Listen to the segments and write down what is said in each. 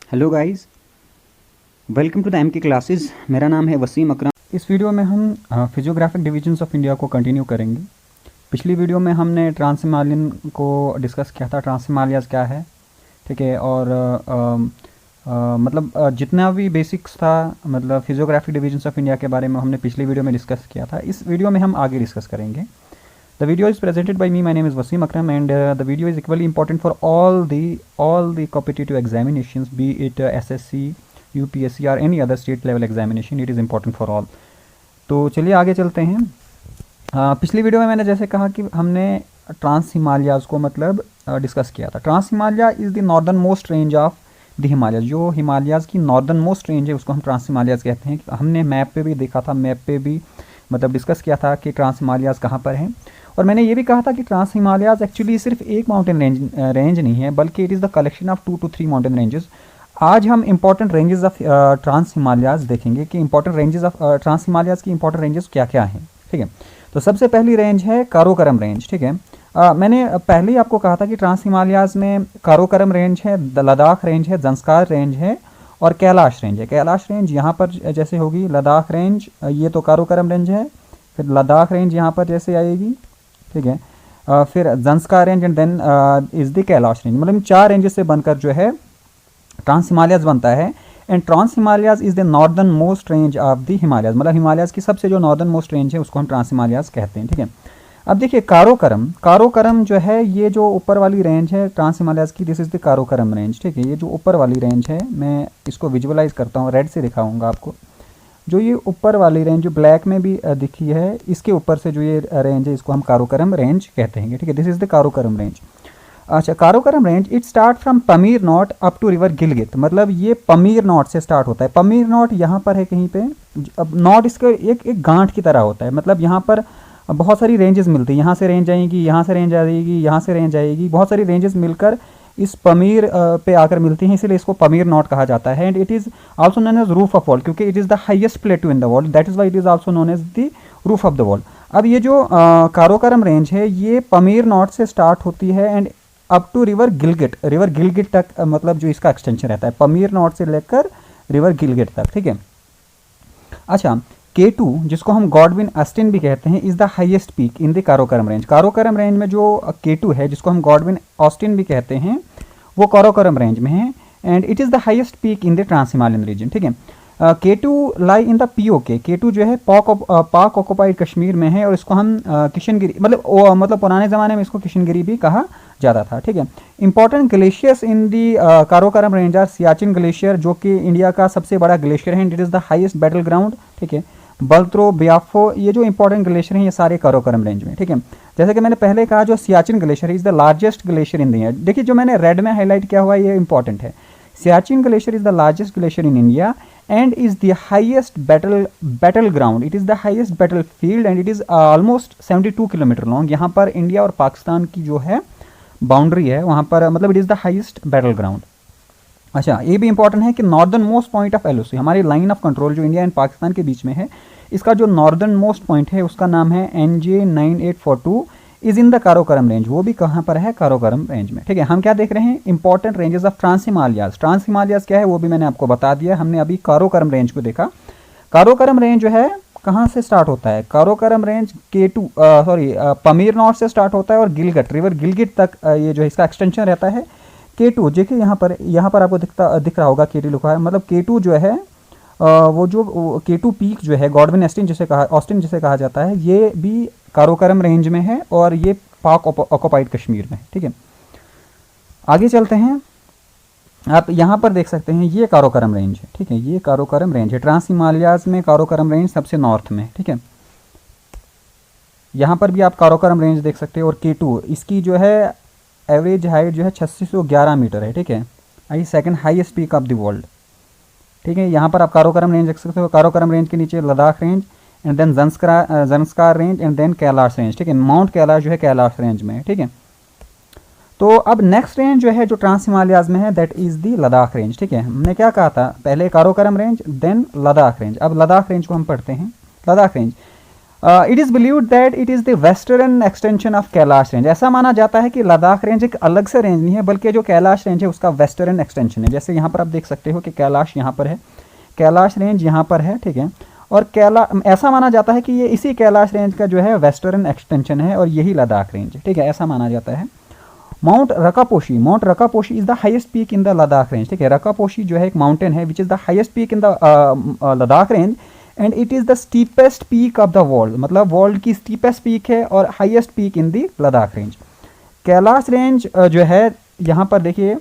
Hello guys, welcome to the M K classes. मेरा नाम है वसीम अकरम। इस वीडियो में हम फिजियोग्राफिक डिविजन्स ऑफ इंडिया को कंटिन्यू करेंगे। पिछली वीडियो में हमने ट्रांस हिमालयन को डिस्कस किया था, ट्रांस हिमालयाज़ क्या है, ठीक है। और जितना भी बेसिक्स था मतलब फिजियोग्राफिक डिविजन्स ऑफ इंडिया के बारे में हमने पिछली वीडियो में डिस्कस किया था। इस वीडियो में हम आगे डिस्कस करेंगे। The video is presented by me. My name is Wasim Akram, and the video is equally important for all the competitive examinations, be it SSC, UPSC or any other state level examination. It is important for all. तो चलिए आगे चलते हैं। पिछली video में मैंने जैसे कहा कि हमने ट्रांस हिमालयाज़ को मतलब डिस्कस किया था। Trans Himalaya is the northern most range of the Himalayas. जो हिमालयाज़ की नॉर्दर्न मोस्ट रेंज है उसको हम ट्रांस हिमालयाज़ कहते हैं। हमने मैप पे भी देखा था, मैप पे भी मतलब डिस्कस किया था कि ट्रांस हिमालयाज़ कहाँ पर हैं। और मैंने ये भी कहा था कि ट्रांस हिमालयाज़ एक्चुअली सिर्फ एक माउंटेन रेंज नहीं है, बल्कि it is the collection of 2 to 3 mountain ranges. आज हम important ranges of trans Himalayas देखेंगे कि important ranges of trans Himalayas की इंपॉर्टेंट रेंजेस क्या क्या हैं, ठीक है। तो सबसे पहली रेंज है काराकोरम रेंज, ठीक है। मैंने पहले ही आपको कहा था कि ट्रांस हिमालयाज़ में काराकोरम रेंज है, लद्दाख रेंज है, ज़ंस्कार रेंज है और कैलाश रेंज है। कैलाश रेंज यहाँ पर जैसे होगी, लद्दाख रेंज ये तो काराकोरम रेंज है, फिर लद्दाख रेंज यहाँ पर जैसे आएगी, ठीक है। फिर Zanskar range and then is the Kailash range. मतलब 4 रेंजेस से बनकर जो है ट्रांस हिमालयाज़ बनता है। And trans Himalayas is the northern most range of the Himalayas. मतलब हिमालयाज़ की सबसे जो नॉर्दर्न मोस्ट रेंज है उसको हम ट्रांस हिमालयाज़ कहते हैं, ठीक है। अब देखिए काराकोरम जो है, ये जो ऊपर वाली रेंज है ट्रांस हिमालयाज़ की, this is the Karakoram range, ठीक है। ये जो ऊपर वाली रेंज है, मैं इसको विजुअलाइज करता हूँ, रेड से दिखाऊंगा आपको। जो ये ऊपर वाली रेंज जो ब्लैक में भी दिखी है, इसके ऊपर से जो ये रेंज है इसको हम काराकोरम रेंज कहते हैं, ठीक है। This is the Karakoram range. अच्छा, Karakoram range it start from Pamir not up to river Gilgit. मतलब ये पमीर नॉट से स्टार्ट होता है। पमीर नॉट यहाँ पर है कहीं पे। अब नॉट इसका एक गांठ की तरह होता है। मतलब यहाँ पर बहुत सारी रेंजेस मिलती है। यहाँ से रेंज आएगी, यहाँ से रेंज आएगी, यहाँ से रेंज आएगी, बहुत सारी रेंजेस मिलकर इस पमीर पे आकर मिलती हैं, इसलिए इसको पमीर नॉट कहा जाता है। And it is also known as roof of world, क्योंकि it is the highest plateau in the world, that is why it is also known as the roof of the world. अब ये जो Karakoram range है ये पमीर not से start होती है and up to river Gilgit तक, मतलब जो इसका एक्सटेंशन रहता है पमीर नॉट से लेकर रिवर गिलगिट तक, ठीक है। अच्छा, K2 जिसको हम गॉडविन ऑस्टिन भी कहते हैं, is the highest peak in the Karakoram range. Karakoram range में जो K2 है जिसको हम गॉडविन ऑस्टिन भी कहते हैं, वो काराकोरम रेंज में है। And it is the highest peak in the trans Himalayan region, ठीक है। K2 lie in the POK। K2 जो है पाक ऑक्युपाइड कश्मीर में है और इसको हम किशनगिरी मतलब पुराने ज़माने में इसको किशनगिरी भी कहा जाता था, ठीक है। Important glaciers in the Karakoram range are Siachen glacier, जो कि इंडिया का सबसे बड़ा ग्लेशियर है। It is the highest battle ground, ठीक है। बल्त्रो, ब्याफो, ये जो इंपॉर्टेंट ग्लेशियर हैं ये सारे काराकोरम रेंज में, ठीक है। जैसे कि मैंने पहले कहा, जो Siachen glacier is the largest glacier in India. देखिए जो मैंने रेड में हाईलाइट किया हुआ है ये इंपॉर्टेंट है। Siachen glacier is the largest glacier in India and is the highest battleground. It is the highest battlefield and it is almost 72 kilometre long. यहाँ पर इंडिया और पाकिस्तान की जो है बाउंड्री है वहाँ पर, मतलब it is the highest battle ground. अच्छा, ये भी इंपॉर्टेंट है कि northern most point of LOC, हमारी लाइन ऑफ कंट्रोल जो इंडिया एंड पाकिस्तान के बीच में है, इसका जो नॉर्दर्न मोस्ट पॉइंट है उसका नाम है NJ 9842, is in the Karakoram range. वो भी कहाँ पर है? काराकोरम रेंज में, ठीक है। हम क्या देख रहे हैं? Important ranges of trans Himalayas. Trans Himalayas क्या है वो भी मैंने आपको बता दिया। हमने अभी काराकोरम रेंज को देखा। काराकोरम रेंज जो है कहाँ से स्टार्ट होता है? काराकोरम रेंज पमीर नॉट से स्टार्ट होता है और रिवर गिलगिट तक ये जो है इसका एक्सटेंशन रहता है। K2 देखिए यहाँ पर आपको दिख रहा होगा K2 लिखा है। मतलब K2 जो है वो जो K2 पीक जो है गॉडविन ऑस्टिन जिसे कहा जाता है, ये भी काराकोरम रेंज में है और ये पाक ऑक्युपाइड कश्मीर में, ठीक है। आगे चलते हैं। आप यहाँ पर देख सकते हैं ये काराकोरम रेंज है, ठीक है। ये काराकोरम रेंज है। ट्रांस हिमालयाज़ में काराकोरम रेंज सबसे नॉर्थ में, ठीक है। यहाँ पर भी आप काराकोरम रेंज देख सकते हैं। और K2 इसकी जो है एवरेज हाइट जो है 3611 मीटर है, ठीक है। I second highest peak of the world, ठीक है। यहाँ पर आप काराकोरम रेंज देख सकते हो। काराकोरम रेंज के नीचे Ladakh range and then Zanskar range and then Kailash range, ठीक है। माउंट कैलाश जो है कैलाश रेंज में है, ठीक है। तो अब नेक्स्ट रेंज जो है जो ट्रांस हिमालयाज़ में है, that is the Ladakh range, ठीक है। हमने क्या कहा था? पहले Karakoram range then Ladakh range. अब लद्दाख रेंज को हम पढ़ते हैं। Ladakh range it is believed that it is the western extension of Kailash range. ऐसा माना जाता है कि लद्दाख रेंज एक अलग से रेंज नहीं है, बल्कि जो कैलाश रेंज है उसका वेस्टर्न एक्सटेंशन है। जैसे यहाँ पर आप देख सकते हो कि कैलाश यहाँ पर है, कैलाश रेंज यहाँ पर है, ठीक है। और ऐसा माना जाता है कि ये इसी कैलाश रेंज का जो है वेस्टर्न एक्सटेंशन है और यही लद्दाख रेंज है, ठीक है, ऐसा माना जाता है। Mount Rakaposhi is the highest peak in the Ladakh range, ठीक है। रकापोशी जो है एक माउंटेन है which is the highest peak in the Ladakh range and it is the steepest peak of the world, मतलब वर्ल्ड की स्टीपेस्ट पीक है और highest peak in the Ladakh range. Kailash range जो है यहाँ पर देखिए,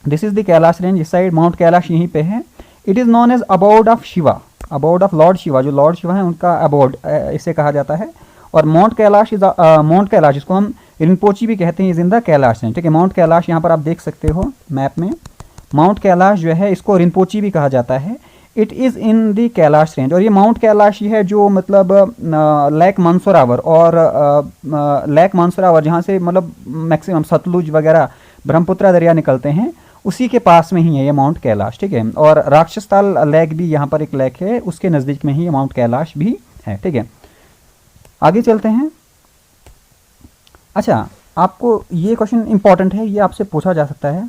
this is the Kailash range, इस साइड माउंट कैलाश यहीं पे है। It is known as abode of Shiva, abode of lord Shiva, जो लॉर्ड शिवा है उनका अबोर्ड इसे कहा जाता है। और mount Kailash is mount Kailash, जिसको हम रिनपोची भी कहते हैं, is in the Kailash range, ठीक है। माउंट कैलाश यहाँ पर आप देख सकते हो मैप में, माउंट कैलाश जो है इसको रिनपोची भी कहा जाता है। It is in the Kailash range, और ये माउंट कैलाश ही है जो मतलब लेक मंसूरावर और लेक मंसूरावर जहाँ से मतलब मैक्सिमम सतलुज वगैरह ब्रह्मपुत्र दरिया निकलते हैं, उसी के पास में ही है ये माउंट कैलाश, ठीक है। और राक्षसताल लेक भी यहाँ पर एक लेक है, उसके नज़दीक में ही ये माउंट कैलाश भी है, ठीक है। आगे चलते हैं। अच्छा, आपको ये क्वेश्चन इंपॉर्टेंट है, ये आपसे पूछा जा सकता है।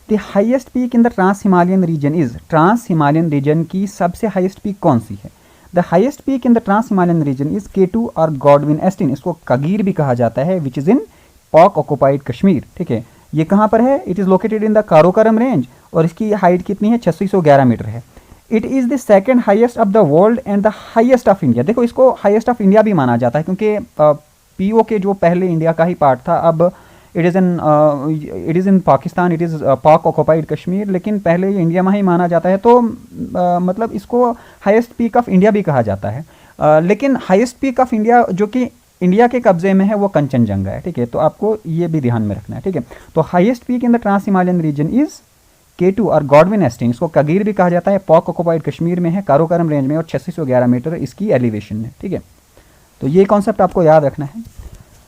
The highest peak in the trans Himalayan region is, trans Himalayan region की सबसे हाईएस्ट पीक कौन सी है? The highest peak in the trans Himalayan region is K2 और गॉडविन एस्टिन, इसको कगीर भी कहा जाता है, विच इज़ इन पाक ऑक्युपाइड कश्मीर, ठीक है। ये कहाँ पर है? It is located in the Karakoram range और इसकी हाइट कितनी है? 611 मीटर है। It is the second highest of the world and the highest of India. देखो, इसको हाईएस्ट ऑफ इंडिया भी माना जाता है क्योंकि पीओ के जो पहले इंडिया का ही पार्ट था, अब it is in Pakistan, it is पाक ऑक्युपाइड कश्मीर, लेकिन पहले ये इंडिया में ही माना जाता है, तो मतलब इसको हाईएस्ट पीक ऑफ इंडिया भी कहा जाता है। लेकिन हाईएस्ट पीक ऑफ इंडिया जो कि इंडिया के कब्जे में है वो कंचनजंगा है, ठीक है। तो आपको ये भी ध्यान में रखना है, ठीक है। तो highest peak in the trans Himalayan region is K2 और गॉडविन एस्टिन, इसको कगीर भी कहा जाता है, पाक ऑक्युपाइड कश्मीर में है, कारोकोरम रेंज में, और 611 मीटर इसकी एलिवेशन है, ठीक है। तो ये कॉन्सेप्ट आपको याद रखना है।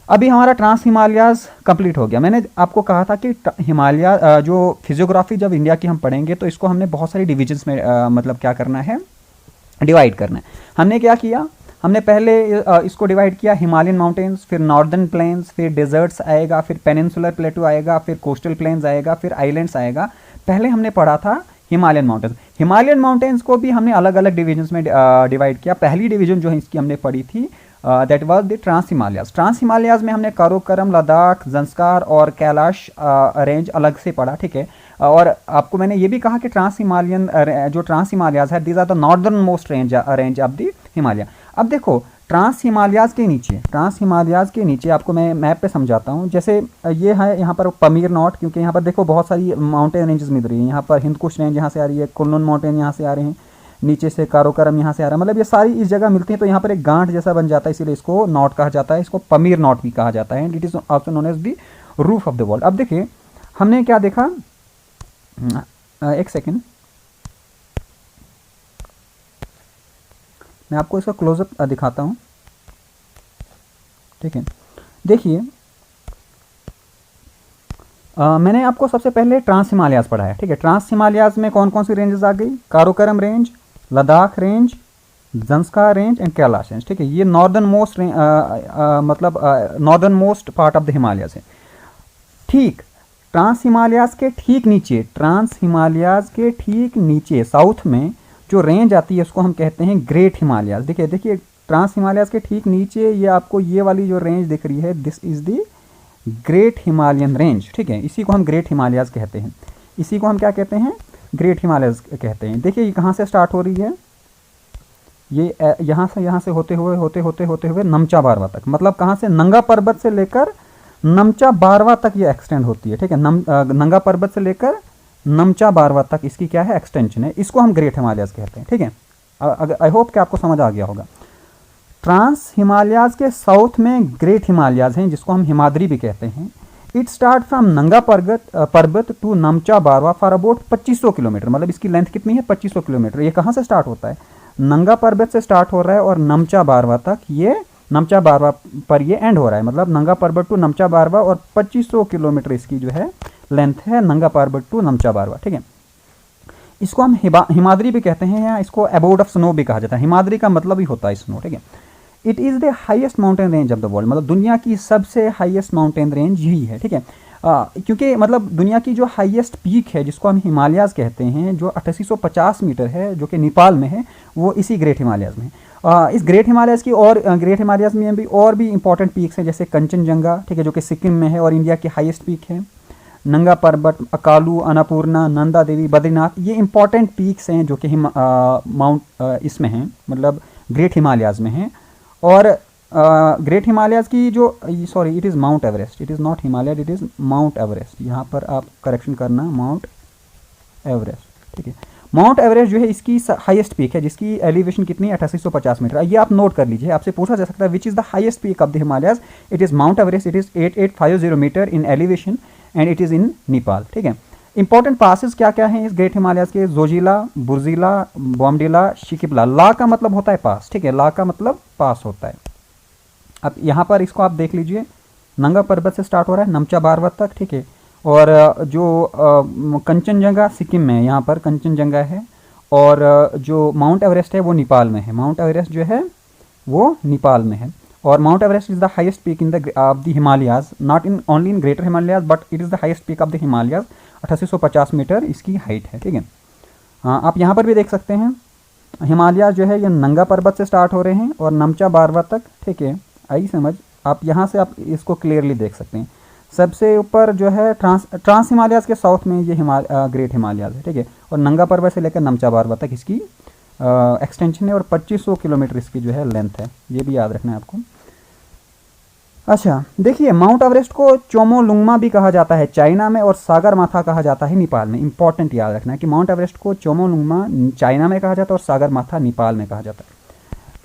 अभी हमारा ट्रांस हिमालयाज कंप्लीट हो गया। मैंने आपको कहा था कि हिमालय जो फिजियोग्राफी जब इंडिया की हम पढ़ेंगे तो इसको हमने बहुत सारी डिविजन्स में मतलब क्या करना है, डिवाइड करना है। हमने क्या किया, हमने पहले इसको डिवाइड किया हिमालयन माउंटेन्स, फिर नॉर्दर्न प्लेन्स, फिर डेजर्ट्स आएगा, फिर पेनिनसुलर प्लेटू आएगा, फिर कोस्टल प्लेन्स आएगा, फिर आइलैंड्स आएगा। पहले हमने पढ़ा था हिमालयन माउंटेन्स। हिमालयन माउंटेन्स को भी हमने अलग अलग डिविजन्स में डिवाइड किया। पहली डिवीजन जो है इसकी हमने पढ़ी थी that was the trans Himalayas. Trans Himalayas में हमने कारोकोरम, लद्दाख, ज़ंस्कार और कैलाश रेंज अलग से पढ़ा, ठीक है। और आपको मैंने ये भी कहा कि ट्रांस हिमालयन जो ट्रांस हिमालयाज है, these are the northern most range of the Himalaya. अब देखो, ट्रांस हिमालयाज के नीचे आपको मैं मैप पे समझाता हूँ। जैसे ये है यहाँ पर पमीर नॉट, क्योंकि यहाँ पर देखो बहुत सारी माउंटेन रेंजेस मिल रही है। यहाँ पर हिंदकुश रेंज यहाँ से आ रही है, कुल्लून माउंटेन यहाँ से आ रहे हैं, नीचे से कारोकोरम यहाँ से आ रहा है, मतलब ये सारी इस जगह मिलती हैं। तो यहाँ पर एक गांठ जैसा बन जाता है, इसीलिए इसको नॉट कहा जाता है, इसको पमीर नॉट भी कहा जाता है। And it is also known as the roof of the world. अब देखिए हमने क्या देखा, एक सेकेंड, मैं आपको इसका क्लोजअप दिखाता हूँ, ठीक है। देखिए मैंने आपको सबसे पहले ट्रांस हिमालयाज पढ़ा है, ठीक है। ट्रांस हिमालयाज में कौन कौन सी रेंजेस आ गई? Karakoram range, Ladakh range, Zanskar range and Kailash range, ठीक है। ये नॉर्दर्न मोस्ट मतलब northern most part of the Himalayas है। ठीक ट्रांस हिमालयाज के ठीक नीचे साउथ में जो रेंज आती है उसको हम कहते हैं ग्रेट हिमालयाज। देखिए ट्रांस हिमालयाज के ठीक नीचे ये आपको ये वाली जो रेंज दिख रही है, this is the great Himalayan range, ठीक है। इसी को हम ग्रेट हिमालयाज कहते हैं, इसी को हम क्या कहते हैं? ग्रेट हिमालयाज कहते हैं। देखिए ये कहाँ से स्टार्ट हो रही है, ये यहाँ से होते हुए नमचा बारवा तक, मतलब कहाँ से? नंगा पर्वत से लेकर नमचा बारवा तक ये एक्सटेंड होती है, ठीक है। नंगा पर्वत से लेकर नमचा बारवा तक इसकी क्या है? एक्सटेंशन है। इसको हम ग्रेट हिमालयाज कहते हैं, ठीक है। आई होप कि आपको समझ आ गया होगा। ट्रांस हिमालयाज के साउथ में ग्रेट हिमालयाज हैं, जिसको हम हिमाद्री भी कहते हैं। इट स्टार्ट फ्रॉम नंगा पर्वत टू नमचा बारवा फॉर अबाउट 2500 किलोमीटर, मतलब इसकी लेंथ कितनी है? 2500 किलोमीटर। ये कहाँ से स्टार्ट होता है? नंगा पर्वत से स्टार्ट हो रहा है और नमचा बारवा तक, ये नमचा बारवा पर ये एंड हो रहा है, मतलब नंगा पर्वत टू नमचा बारवा, और 2500 किलोमीटर इसकी जो है लेंथ है, नंगा पर्वत टू नमचा बारवा, ठीक है। इसको हम हिमाद्री भी कहते हैं, या इसको अबोर्ड ऑफ स्नो भी कहा जाता है। हिमाद्री का मतलब ही होता है स्नो, ठीक है। It is the highest mountain range of the world, मतलब दुनिया की सबसे हाईएस्ट माउंटेन रेंज यही है, ठीक है। क्योंकि मतलब दुनिया की जो हाईएस्ट पीक है जिसको हम हिमालयाज़ कहते हैं, जो 8850 मीटर है, जो कि नेपाल में है, वो इसी ग्रेट हिमालयाज़ में है। इस ग्रेट हिमालयाज़ की और ग्रेट हिमालयाज़ में भी और भी इंपॉर्टेंट पीक्स हैं, जैसे कंचनजंगा, ठीक है, जो कि सिक्किम में है और इंडिया की हाईएस्ट पीक है। नंगा पर्वत, अकालू, अन्नपूर्णा, नंदा देवी, बद्रीनाथ, ये इंपॉर्टेंट पीक्स हैं जो कि इसमें हैं, मतलब ग्रेट हिमालयाज़ में हैं। और ग्रेट हिमालयाज़ की जो, sorry, it is mount Everest, it is not Himalaya, it is mount Everest. यहाँ पर आप करेक्शन करना, माउंट एवरेस्ट, ठीक है। माउंट एवरेस्ट जो है इसकी हाईएस्ट पीक है, जिसकी एलिवेशन कितनी है, 8850 मीटर। ये आप नोट कर लीजिए, आपसे पूछा जा सकता है which is the highest peak of the Himalayas. It is mount Everest, it is 8850 metre in elevation and it is in Nepal, ठीक है। इंपॉर्टेंट पासेस क्या क्या हैं इस ग्रेट हिमालयाज़ के? जोजिला, बुर्जिला, बॉमडिला, शिकिपला। ला का मतलब होता है पास, ठीक है, ला का मतलब पास होता है। अब यहाँ पर इसको आप देख लीजिए, नंगा पर्वत से स्टार्ट हो रहा है नमचा बारवत तक, ठीक है। और जो कंचनजंगा सिक्किम में है, यहाँ पर कंचनजंगा है। और जो माउंट एवरेस्ट है वो नेपाल में है, माउंट एवरेस्ट जो है वो नेपाल में है। और mount Everest is the highest peak in the of the Himalayas, not in only in greater Himalayas but it is the highest peak of the Himalayas. 8850 metre इसकी हाइट है, ठीक है। हाँ, आप यहाँ पर भी देख सकते हैं, हिमालय जो है ये नंगा पर्वत से स्टार्ट हो रहे हैं और नमचा बारवत तक, ठीक है। आई समझ? आप यहाँ से आप इसको क्लियरली देख सकते हैं। सबसे ऊपर जो है ट्रांस हिमालयाज़ के साउथ में ये ग्रेट हिमालयाज़ है, ठीक है। और नंगा पर्वत से लेकर नमचा बारवत तक इसकी एक्सटेंशन है और 2500 किलोमीटर इसकी जो है लेंथ है, ये भी याद रखना है आपको। अच्छा, देखिए, माउंट एवरेस्ट को चोमोलुंगमा भी कहा जाता है चाइना में, और सागर माथा कहा जाता है नेपाल में। इंपॉर्टेंट याद रखना है कि माउंट एवरेस्ट को चोमोलुंगमा चाइना में कहा जाता है और सागर माथा नेपाल में कहा जाता है।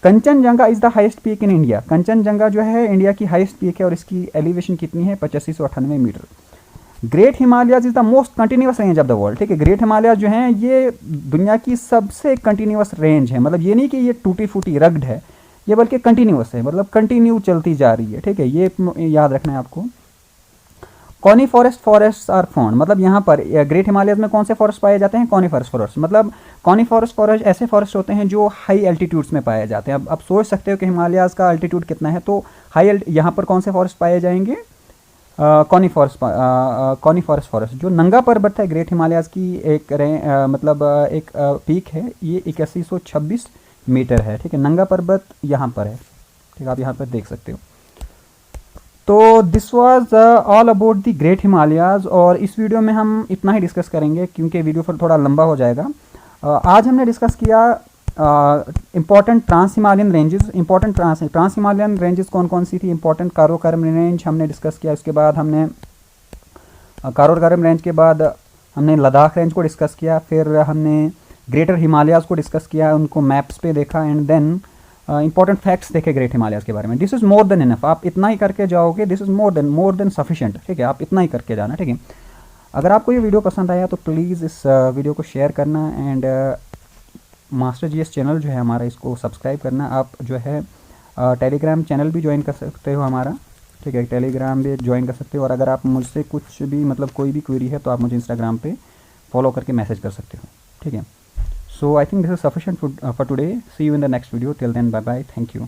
Kanchenjunga is the highest peak in India. Kanchenjunga जो है इंडिया की हाईएस्ट पीक है और इसकी एलिवेशन कितनी है, 8598 metre. Great Himalayas is the most continuous range of the world, ठीक है। ग्रेट हिमालयाज जो हैं ये दुनिया की सबसे कंटिन्यूस रेंज है, मतलब ये नहीं कि ये टूटी फूटी रग्ड है, ये बल्कि कंटिन्यूस है, मतलब कंटिन्यू चलती जा रही है, ठीक है। ये याद रखना है आपको। कॉनिफॉरेस्ट फॉरेस्ट आर फाउंड, मतलब यहाँ पर ग्रेट हिमालयज में कौन से फॉरेस्ट पाए जाते हैं? कॉनिफॉरेस्ट फॉरेस्ट। मतलब कॉनिफॉरेस्ट फॉरेस्ट ऐसे फॉरेस्ट होते हैं जो हाई एल्टीट्यूड्स में पाए जाते हैं। अब आप सोच सकते हो कि हिमालयाज का अल्टीट्यूड कितना है, तो यहाँ पर कौन से फॉरेस्ट पाए जाएंगे? कॉनिफॉरेस्ट फॉरेस्ट। जो नंगा पर्वत है ग्रेट हिमालयाज की एक एक पीक है, ये 8126 मीटर है, ठीक है। नंगा पर्वत यहाँ पर है, ठीक है, आप यहाँ पर देख सकते हो। तो this was all about the great Himalayas, और इस वीडियो में हम इतना ही डिस्कस करेंगे क्योंकि वीडियो फिर थोड़ा लंबा हो जाएगा। आज हमने डिस्कस किया important trans Himalayan ranges. Important trans Himalayan ranges कौन कौन सी थी? इंपॉर्टेंट काराकोरम रेंज हमने डिस्कस किया, उसके बाद हमने काराकोरम रेंज के बाद हमने लद्दाख रेंज को डिस्कस किया, फिर हमने ग्रेटर हिमालयाज को डिस्कस किया, उनको मैप्स पे देखा, एंड देन इंपॉर्टेंट फैक्ट्स देखे ग्रेट हिमालयाज के बारे में। This is more than enough, आप इतना ही करके जाओगे, this is more than sufficient, ठीक है। आप इतना ही करके जाना, ठीक है। अगर आपको ये वीडियो पसंद आया तो प्लीज़ इस वीडियो को शेयर करना, एंड मास्टर जीएस चैनल जो है हमारा, इसको सब्सक्राइब करना। आप जो है टेलीग्राम चैनल भी ज्वाइन कर सकते हो हमारा, ठीक है, टेलीग्राम भी ज्वाइन कर सकते हो। और अगर आप मुझसे कुछ भी कोई भी क्वेरी है तो आप मुझे इंस्टाग्राम पे फॉलो करके मैसेज कर सकते हो, ठीक है। So I think this is sufficient for today. See you in the next video. Till then, bye bye. Thank you.